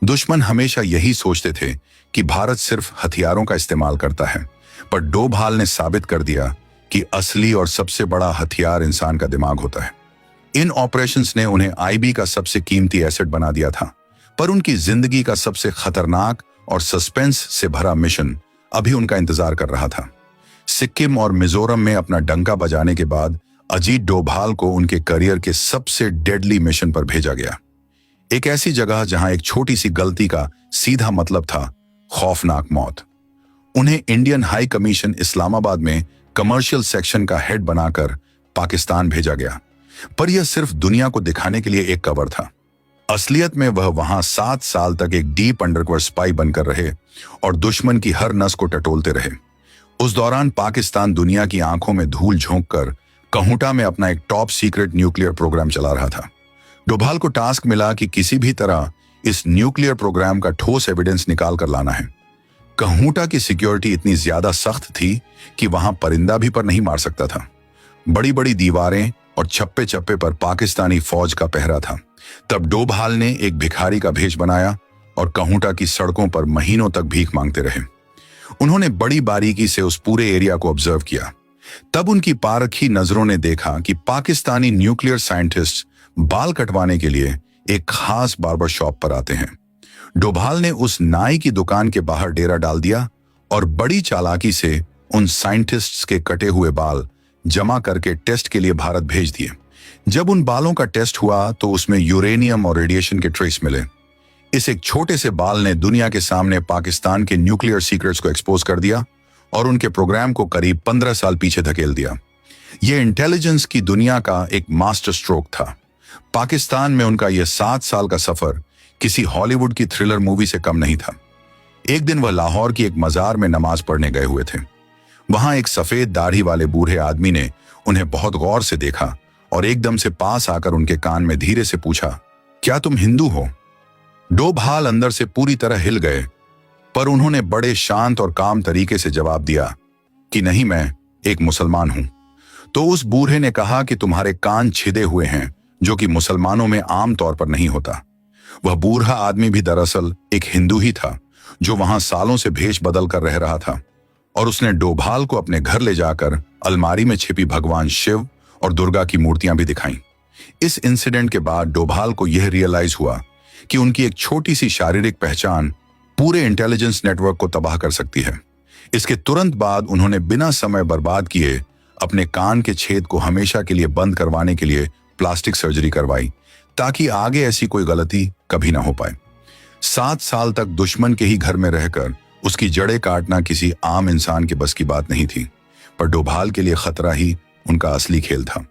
दुश्मन हमेशा यही सोचते थे कि भारत सिर्फ हथियारों का इस्तेमाल करता है, पर डोभाल ने साबित कर दिया कि असली और सबसे बड़ा हथियार इंसान का दिमाग होता है। इन ऑपरेशंस ने उन्हें आईबी का सबसे कीमती एसेट बना दिया था, पर उनकी जिंदगी का सबसे खतरनाक और सस्पेंस से भरा मिशन अभी उनका इंतजार कर रहा था। सिक्किम और मिजोरम में अपना डंका बजाने के बाद अजीत डोभाल को उनके करियर के सबसे डेडली मिशन पर भेजा गया। एक ऐसी जगह जहां एक छोटी सी गलती का सीधा मतलब था खौफनाक मौत। उन्हें इंडियन हाई कमीशन इस्लामाबाद में कमर्शियल सेक्शन का हेड बनाकर पाकिस्तान भेजा गया, पर यह सिर्फ दुनिया को दिखाने के लिए एक कवर था। असलियत में वह वहां 7 साल तक एक डीप अंडरकवर स्पाई बनकर रहे और दुश्मन की हर नस को टटोलते रहे। उस दौरान पाकिस्तान दुनिया की आंखों में धूल झोंककर कहूटा में अपना एक टॉप सीक्रेट न्यूक्लियर प्रोग्राम चला रहा था। डोभाल को टास्क मिला कि किसी भी तरह इस न्यूक्लियर प्रोग्राम का ठोस एविडेंस निकाल कर लाना है। कहूटा की सिक्योरिटी इतनी ज्यादा सख्त थी कि वहां परिंदा भी पर नहीं मार सकता था। बड़ी बड़ी दीवारें और छप्पे छप्पे पर पाकिस्तानी फौज का पहरा था। तब डोभाल ने एक भिखारी का भेष बनाया और कहूटा की सड़कों पर महीनों तक भीख मांगते रहे। उन्होंने बड़ी बारीकी से उस पूरे एरिया को ऑब्जर्व किया। तब उनकी पारखी नजरों ने देखा कि पाकिस्तानी न्यूक्लियर साइंटिस्ट बाल कटवाने के लिए एक खास बार्बर शॉप पर आते हैं। डोभाल ने उस नाई की दुकान के बाहर डेरा डाल दिया और बड़ी चालाकी से उन साइंटिस्ट्स के कटे हुए बाल जमा करके टेस्ट के लिए भारत भेज दिए। जब उन बालों का टेस्ट हुआ तो उसमें यूरेनियम और रेडिएशन के ट्रेस मिले। इस एक छोटे से बाल ने दुनिया के सामने पाकिस्तान के न्यूक्लियर सीक्रेट्स को एक्सपोज कर दिया और उनके प्रोग्राम को करीब 15 साल पीछे धकेल दिया। यह इंटेलिजेंस की दुनिया का एक मास्टर स्ट्रोक था। पाकिस्तान में उनका यह 7 साल का सफर किसी हॉलीवुड की थ्रिलर मूवी से कम नहीं था। एक दिन वह लाहौर की एक मजार में नमाज पढ़ने गए हुए थे। वहां एक सफेद दाढ़ी वाले बूढ़े आदमी ने उन्हें बहुत गौर से देखा और एकदम से पास आकर उनके कान में धीरे से पूछा, क्या तुम हिंदू हो? डोभाल अंदर से पूरी तरह हिल गए, पर उन्होंने बड़े शांत और काम तरीके से जवाब दिया कि नहीं, मैं एक मुसलमान हूं। तो उस बूढ़े ने कहा कि तुम्हारे कान छिदे हुए हैं, जो कि मुसलमानों में आम तौर पर नहीं होता। वह बूढ़ा आदमी भी दरअसल एक हिंदू ही था, जो वहां सालों से भेष बदल कर रह रहा था, और उसने डोभाल को अपने घर ले जाकर अलमारी में छिपी भगवान शिव और दुर्गा की मूर्तियां भी दिखाईं। इस इंसिडेंट के बाद डोभाल को यह रियलाइज हुआ कि उनकी एक छोटी सी शारीरिक पहचान पूरे इंटेलिजेंस नेटवर्क को तबाह कर सकती है। इसके तुरंत बाद उन्होंने बिना समय बर्बाद किए अपने कान के छेद को हमेशा के लिए बंद करवाने के लिए प्लास्टिक सर्जरी करवाई, ताकि आगे ऐसी कोई गलती कभी ना हो पाए। 7 साल तक दुश्मन के ही घर में रहकर उसकी जड़ें काटना किसी आम इंसान के बस की बात नहीं थी, पर डोभाल के लिए खतरा ही उनका असली खेल था।